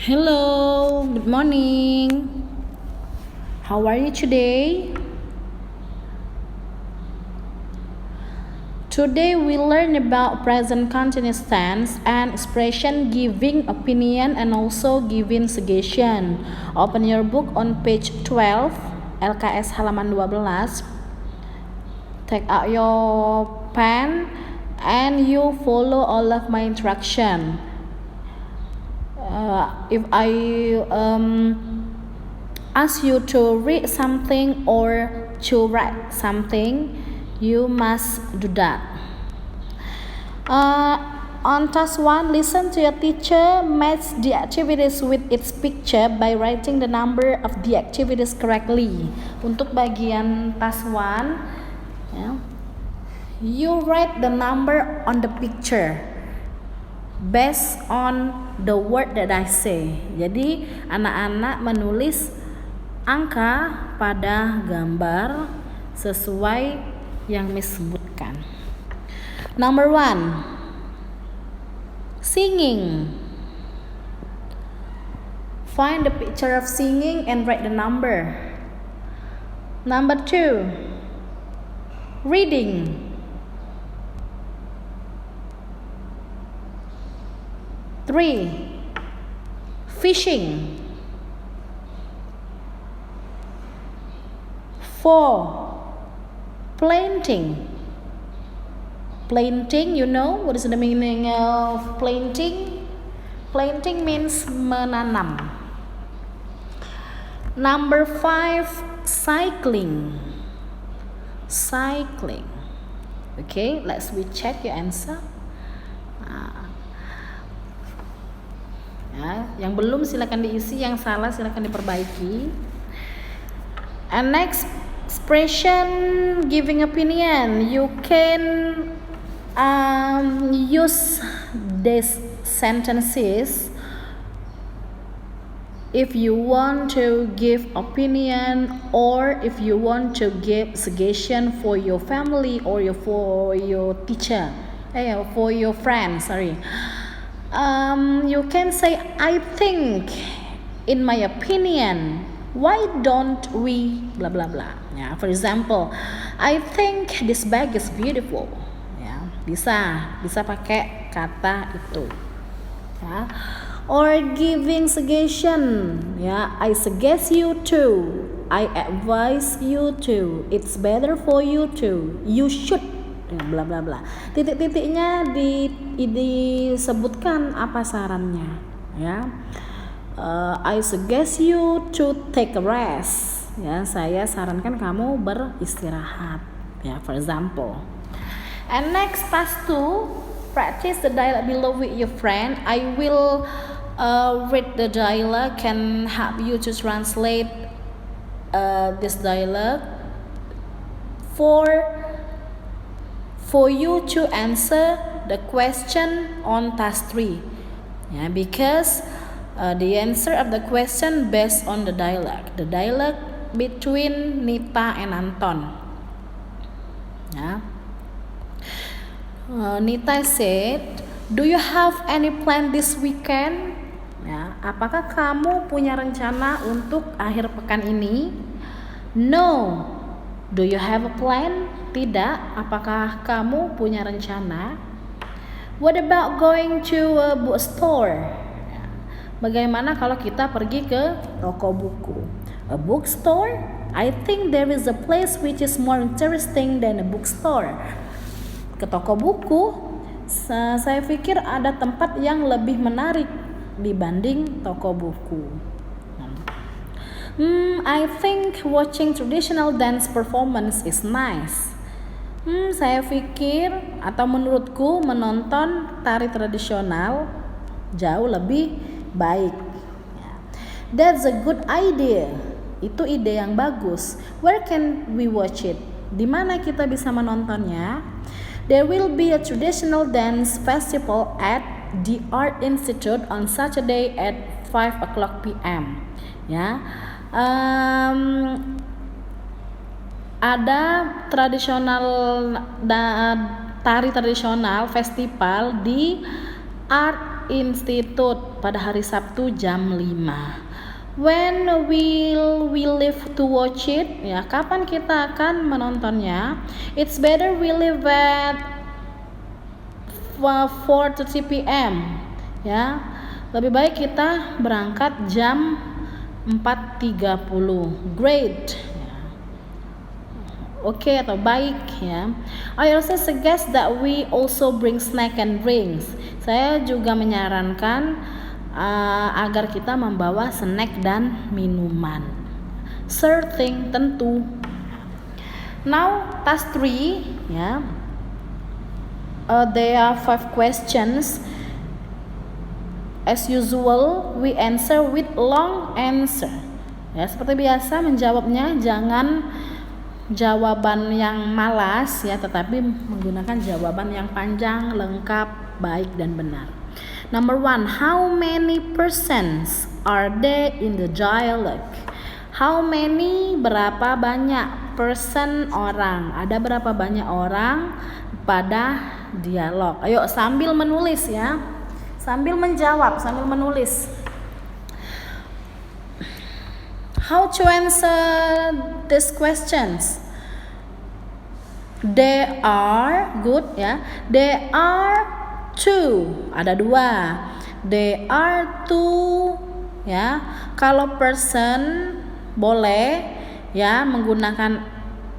Hello, good morning. How are you today? Today we learn about present continuous tense and expression giving opinion and also giving suggestion. Open your book on page 12, LKS halaman 12. Take out your pen and you follow all of my instruction. If I ask you to read something or to write something, you must do that. On task 1, listen to your teacher, match the activities with its picture by writing the number of the activities correctly. Untuk bagian task 1, you write the number on the picture based on the word that I say. Jadi anak-anak menulis angka pada gambar sesuai yang Miss sebutkan. Number 1, singing. Find the picture of singing and write the number. Number 2, reading. Three, fishing. 4, planting. Planting, you know what is the meaning of planting? Planting means menanam. Number 5, cycling. Cycling. Okay, let's check your answer. Yang belum silakan diisi, yang salah silakan diperbaiki. And next, expression giving opinion. You can use these sentences if you want to give opinion or if you want to give suggestion for your family or for your teacher, for your friend. You can say, I think, in my opinion, why don't we blah blah blah. For example, I think this bag is beautiful. Bisa pakai kata itu. Or giving suggestion. I suggest you to, I advise you to, it's better for you to, you should, bla bla bla. Titik-titiknya disebutkan apa sarannya. I suggest you to take a rest. Saya sarankan kamu beristirahat. For example. And next, task 2, practice the dialogue below with your friend. I will read the dialogue, can help you to translate this dialogue for you to answer the question on task 3. Because the answer of the question based on the dialogue between Nita and Anton. Nita said, do you have any plan this weekend? Apakah kamu punya rencana untuk akhir pekan ini? No. Do you have a plan? Tidak. Apakah kamu punya rencana? What about going to a bookstore? Bagaimana kalau kita pergi ke toko buku? A bookstore? I think there is a place which is more interesting than a bookstore. Ke toko buku, saya pikir ada tempat yang lebih menarik dibanding toko buku. I think watching traditional dance performance is nice. Saya pikir atau menurutku menonton tari tradisional jauh lebih baik. That's a good idea. Itu ide yang bagus. Where can we watch it? Di mana kita bisa menontonnya? There will be a traditional dance festival at the Art Institute on Saturday at 5:00 p.m. Ada tari tradisional festival di Art Institute pada hari Sabtu jam 5. When will we leave to watch it? Ya, kapan kita akan menontonnya? It's better we leave at 4:30 p.m. Ya, lebih baik kita berangkat jam 4:30. Great. Oke atau baik ya. I also suggest that we also bring snack and drinks. Saya juga menyarankan agar kita membawa snack dan minuman. Sure thing, tentu. Now task 3 ya. There are 5 questions. As usual, we answer with long answer. Ya, seperti biasa menjawabnya jangan jawaban yang malas ya, tetapi menggunakan jawaban yang panjang, lengkap, baik dan benar. Number 1, how many persons are there in the dialogue? How many, berapa banyak, person, orang. Ada berapa banyak orang pada dialog. Ayo sambil menulis ya. Sambil menjawab, sambil menulis. How to answer these questions? There are, good ya. There are 2, ada 2. There are 2 ya. Kalau person boleh ya menggunakan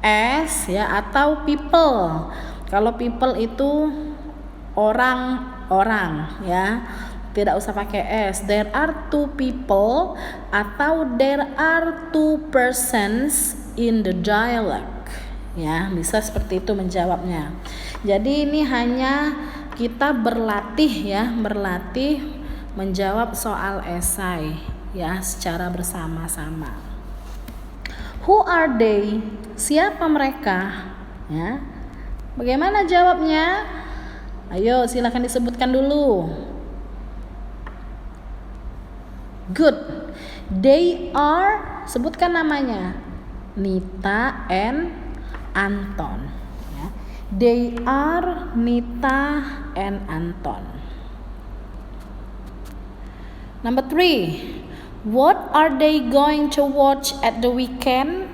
s ya, atau people. Kalau people itu orang ya, tidak usah pakai s. There are 2 people atau there are 2 persons in the dialogue ya, bisa seperti itu menjawabnya. Jadi ini hanya kita berlatih menjawab soal esai ya secara bersama-sama. Who are they? Siapa mereka? Ya. Bagaimana jawabnya? Ayo silakan disebutkan dulu. Good. They are, sebutkan namanya. Nita and Anton. Ya. They are Nita and Anton. Number 3. What are they going to watch at the weekend?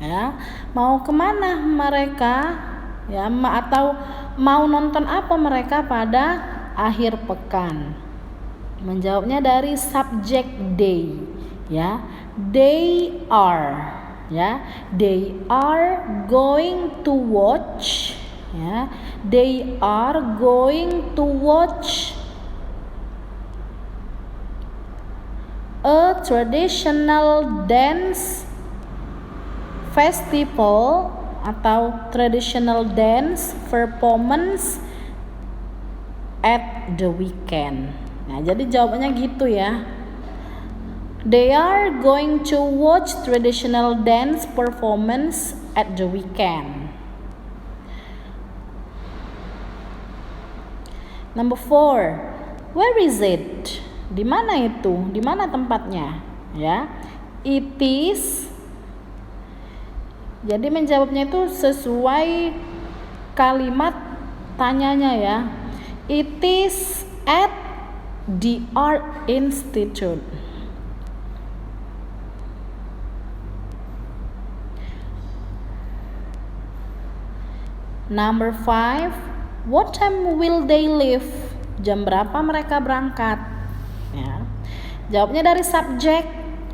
Ya, mau kemana mereka? Ya, atau mau nonton apa mereka pada akhir pekan? Menjawabnya dari subject they. Ya, they are. Ya, they are going to watch. Ya, they are going to watch a traditional dance festival atau traditional dance performance at the weekend. Nah, jadi jawabannya gitu ya. They are going to watch traditional dance performance at the weekend. Number 4. Where is it? Di mana itu? Di mana tempatnya? Ya. It is. Jadi menjawabnya itu sesuai kalimat tanyanya ya. It is at the Art Institute. Number 5. What time will they leave? Jam berapa mereka berangkat? Ya. Jawabnya dari subjek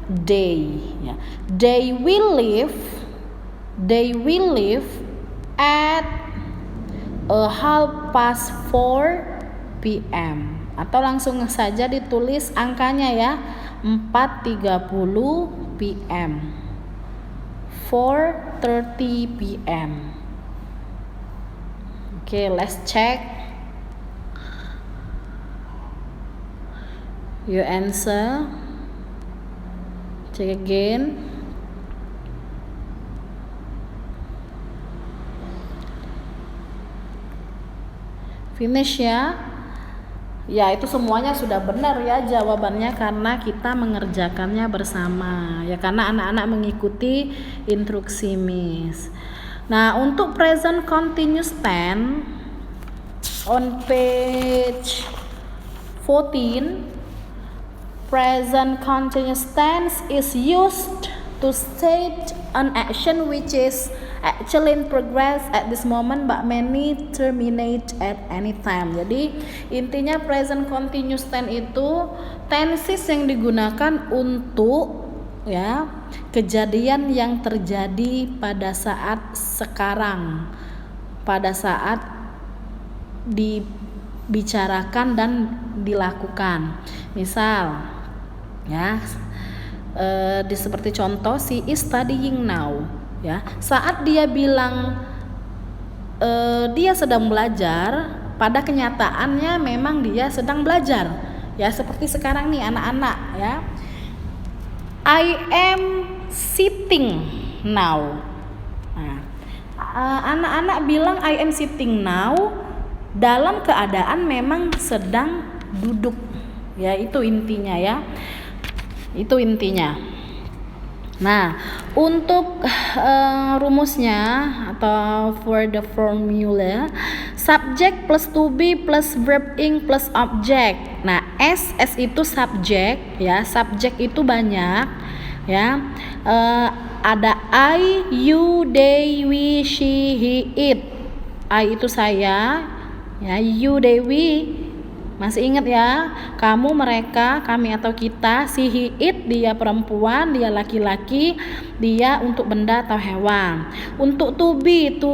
they. Ya. They will leave at 4:30 p.m. Atau langsung saja ditulis angkanya ya, 4:30 p.m. 4:30 p.m. Okay, let's check. Your answer. Check again. Finish ya. Ya, itu semuanya sudah benar ya jawabannya karena kita mengerjakannya bersama. Ya, karena anak-anak mengikuti instruksi Miss. Nah, untuk present continuous tense on page 14, present continuous tense is used to state an action which is actually in progress at this moment but may terminate at any time. Jadi intinya present continuous tense itu tenses yang digunakan untuk ya kejadian yang terjadi pada saat sekarang, pada saat dibicarakan dan dilakukan. Misal ya seperti contoh, she is studying now. Ya, saat dia bilang dia sedang belajar, pada kenyataannya memang dia sedang belajar. Ya, seperti sekarang nih anak-anak ya. I am sitting now. Nah, anak-anak bilang I am sitting now dalam keadaan memang sedang duduk. Ya, itu intinya ya. Itu intinya. Nah, untuk rumusnya atau for the formula, subject plus to be plus verb ing plus object. Nah, S itu subject ya, subject itu banyak ya. Ada I, you, they, we, she, he, it. I itu saya ya, you, they, we. Masih ingat ya, kamu, mereka, kami atau kita, si, he, it, dia perempuan, dia laki-laki, dia untuk benda atau hewan. Untuk to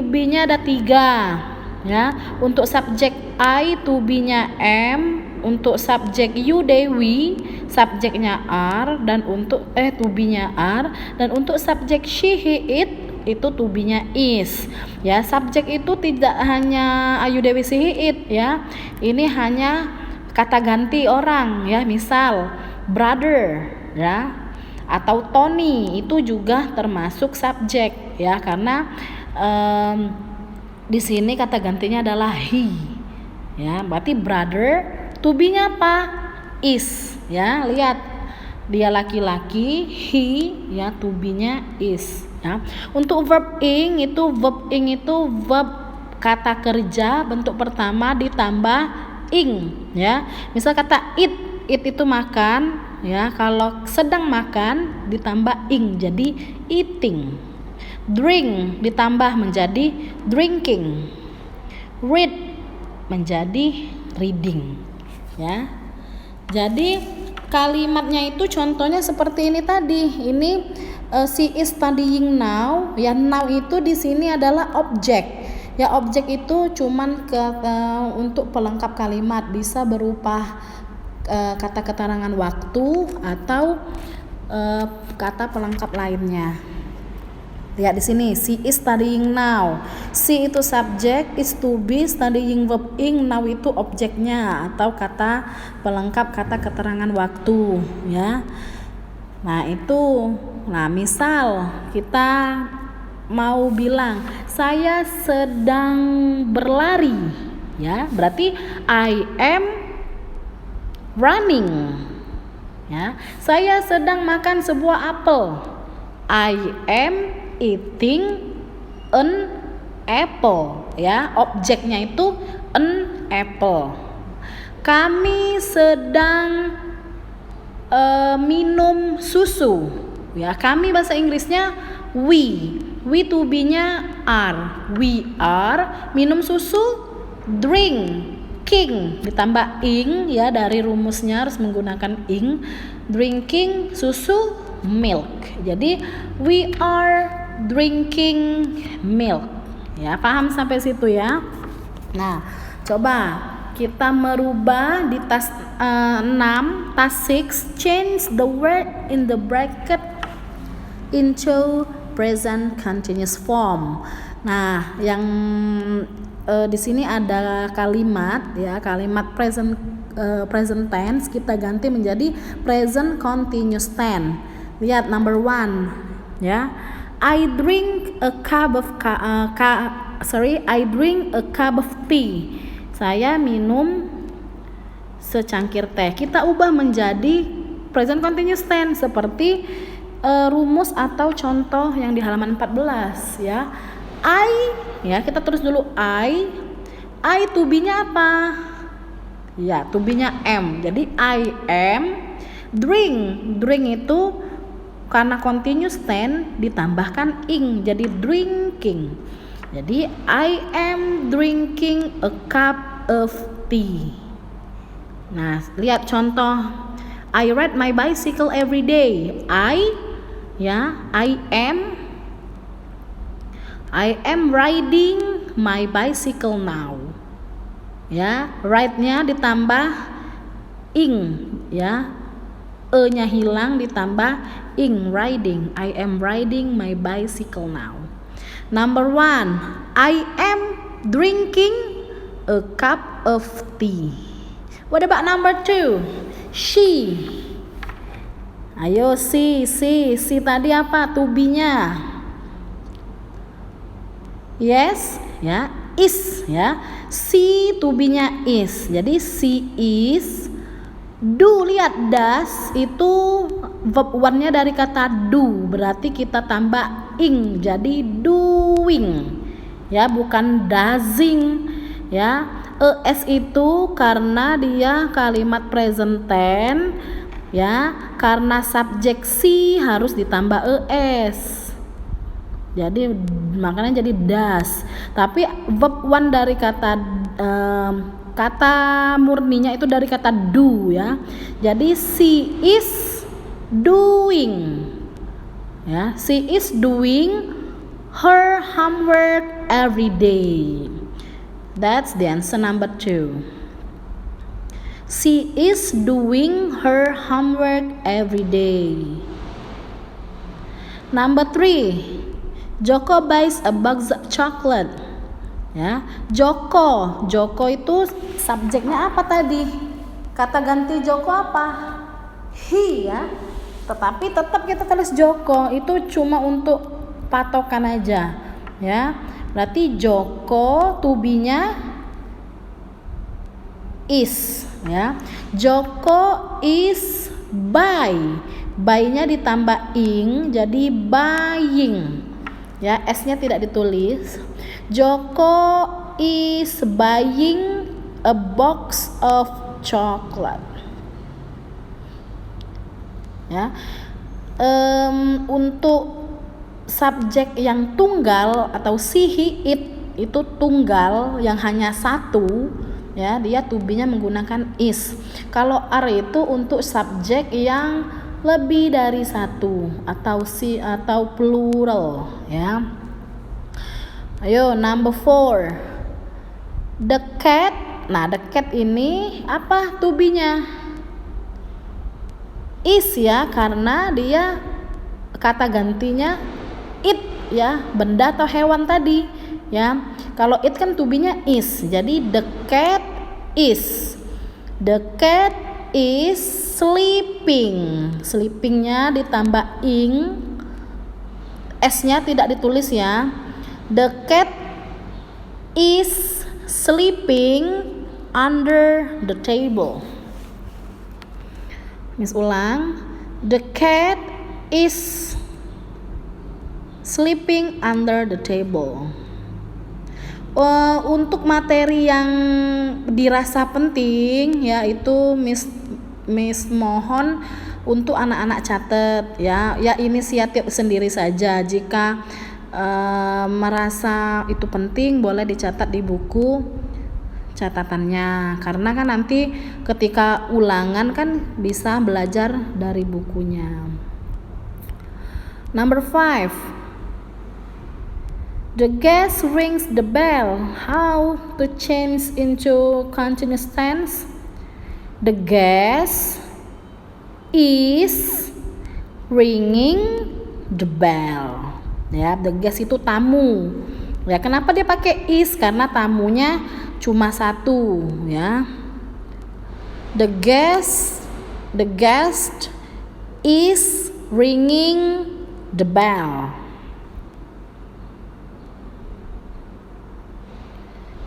be-nya ada 3 ya. Untuk subjek I, to be-nya am. Untuk subjek you, they, we, subjeknya are. Dan untuk to be-nya are. Dan untuk subjek she, he, it, itu to be-nya is. Ya, subjek itu tidak hanya ayu, dewi, si, he, it ya. Ini hanya kata ganti orang ya. Misal brother ya atau Tony itu juga termasuk subjek ya, karena di sini kata gantinya adalah he. Ya, berarti brother, to be-nya apa? Is ya. Lihat, dia laki-laki, he ya, to be-nya is. Ya. Untuk verb ing itu verb kata kerja bentuk pertama ditambah ing ya. Misal kata eat itu makan ya, kalau sedang makan ditambah ing jadi eating. Drink ditambah menjadi drinking. Read menjadi reading ya. Jadi kalimatnya itu contohnya seperti ini tadi. Ini she is studying now. Ya, now itu di sini adalah objek. Ya, objek itu cuman untuk pelengkap kalimat, bisa berupa kata keterangan waktu atau kata pelengkap lainnya. Lihat di sini, she is studying now. She itu subjek, is to be, studying verb ing, now itu objeknya atau kata pelengkap kata keterangan waktu ya. Nah, itu. Nah, misal kita mau bilang saya sedang berlari ya, berarti I am running ya. Saya sedang makan sebuah apel, I am eating an apple ya. Objeknya itu an apple. Kami sedang minum susu ya. Kami bahasa Inggrisnya we to be-nya are. We are minum susu, drinking ditambah ing ya, dari rumusnya harus menggunakan ing. Drinking susu, milk. Jadi we are drinking milk ya. Paham sampai situ ya. Nah, coba kita merubah di task 6, task 6, change the word in the bracket into present continuous form. Nah, yang di sini ada kalimat ya, kalimat present tense kita ganti menjadi present continuous tense. Lihat number 1 ya. I drink a cup of tea. Saya minum secangkir teh. Kita ubah menjadi present continuous tense seperti rumus atau contoh yang di halaman 14 ya. I ya, kita tulis dulu I to be-nya apa? Ya, to be-nya am. Jadi I am drink. Drink itu karena continuous tense ditambahkan ing, jadi drinking. Jadi I am drinking a cup of tea. Nah, lihat contoh. I ride my bicycle every day. I am riding my bicycle now. Ya, ride-nya ditambah ing, ya. E-nya hilang ditambah ing, riding. I am riding my bicycle now. Number 1, I am drinking a cup of tea. What about number 2? She. Ayo si tadi apa? To be-nya. Yes, ya. Is, ya. Si to be-nya is. Jadi she is. Do, lihat does itu verb one-nya dari kata do, berarti kita tambah ing jadi doing. Ya, bukan doesing, ya. Es itu karena dia kalimat present tense, ya. Karena subjek si harus ditambah es. Jadi makanya jadi does. Tapi verb one dari kata murninya itu dari kata do, ya. Jadi she is doing, ya. She is doing her homework every day. That's the answer number 2. She is doing her homework every day. Number 3. Joko buys a box of chocolate. Ya, Joko itu subjeknya apa tadi? Kata ganti Joko apa? He, ya. Tetapi tetap kita tulis Joko, itu cuma untuk patokan aja, ya. Berarti Joko to be-nya is, ya. Joko is buy. Buy-nya ditambah ing jadi buying. Ya, S-nya tidak ditulis. Joko is buying a box of chocolate. Ya, untuk subjek yang tunggal atau si, he, it itu tunggal yang hanya satu, ya, dia to be-nya menggunakan is. Kalau are itu untuk subjek yang lebih dari satu atau si atau plural, ya. Ayo number 4. The cat. Nah, the cat ini apa to be-nya? Is, ya, karena dia kata gantinya it, ya, benda atau hewan tadi, ya. Kalau it kan to be-nya is. Jadi the cat is. The cat is sleeping. Sleeping-nya ditambah ing. S-nya tidak ditulis, ya. The cat is sleeping under the table. Miss ulang. The cat is sleeping under the table. Untuk materi yang dirasa penting, yaitu Miss mohon untuk anak-anak catat, ya inisiatif sendiri saja. Jika merasa itu penting, boleh dicatat di buku catatannya, karena kan nanti ketika ulangan kan bisa belajar dari bukunya. Number 5. The guest rings the bell. How to change into continuous tense? The guest is ringing the bell. Ya, the guest itu tamu. Ya, kenapa dia pakai is? Karena tamunya cuma satu, ya. The guest is ringing the bell.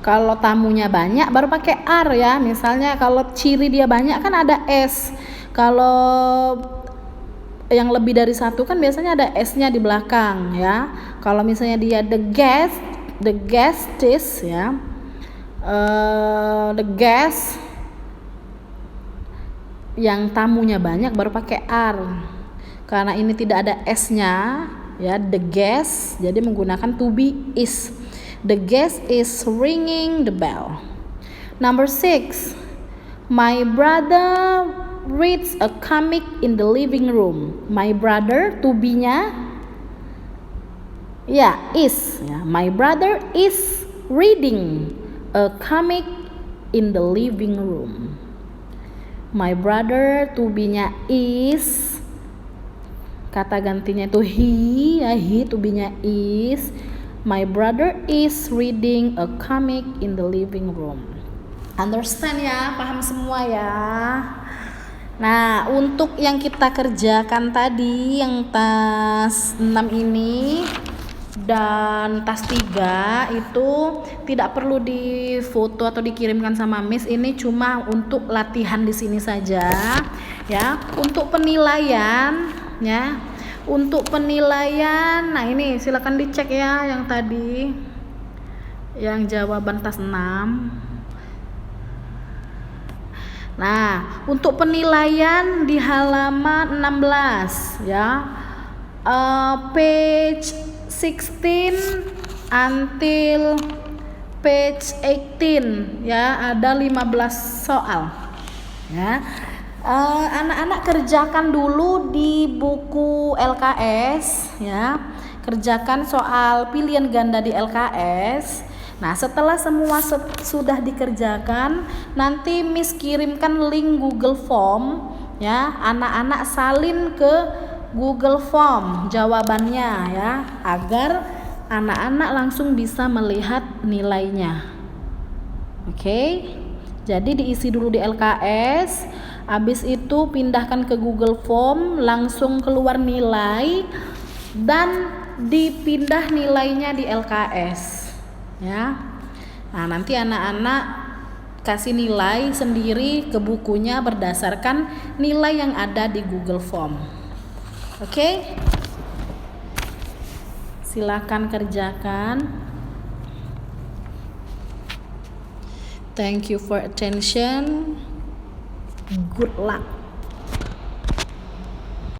Kalau tamunya banyak baru pakai are, ya. Misalnya kalau ciri dia banyak kan ada s. Kalau yang lebih dari satu kan biasanya ada s-nya di belakang, ya. Kalau misalnya dia the guest is, ya. The guest yang tamunya banyak baru pakai are. Karena ini tidak ada s-nya, ya, the guest, jadi menggunakan to be is. The guest is ringing the bell. Number 6, my brother reads a comic in the living room. My brother, to be-nya ya is, ya. My brother is reading a comic in the living room. My brother, to be-nya is, kata gantinya itu he, ya, he, to be-nya is. My brother is reading a comic in the living room. Understand ya, paham semua ya. Nah, untuk yang kita kerjakan tadi, yang tas 6 ini dan tas 3 itu tidak perlu difoto atau dikirimkan sama Miss. Ini cuma untuk latihan di sini saja, ya. Untuk penilaian, ya. Untuk penilaian, nah ini silakan dicek ya yang tadi, yang jawaban tas 6. Nah, untuk penilaian di halaman 16 ya, page 16 until page 18 ya, ada 15 soal ya. Anak-anak kerjakan dulu di buku LKS ya, kerjakan soal pilihan ganda di LKS. Nah, setelah semua sudah dikerjakan, nanti Miss kirimkan link Google Form ya. Anak-anak salin ke Google Form jawabannya ya, agar anak-anak langsung bisa melihat nilainya. Oke. Jadi diisi dulu di LKS, habis itu pindahkan ke Google Form, langsung keluar nilai dan dipindah nilainya di LKS. Ya, nah nanti anak-anak kasih nilai sendiri ke bukunya berdasarkan nilai yang ada di Google Form. Oke? Silakan kerjakan. Thank you for attention. Good luck.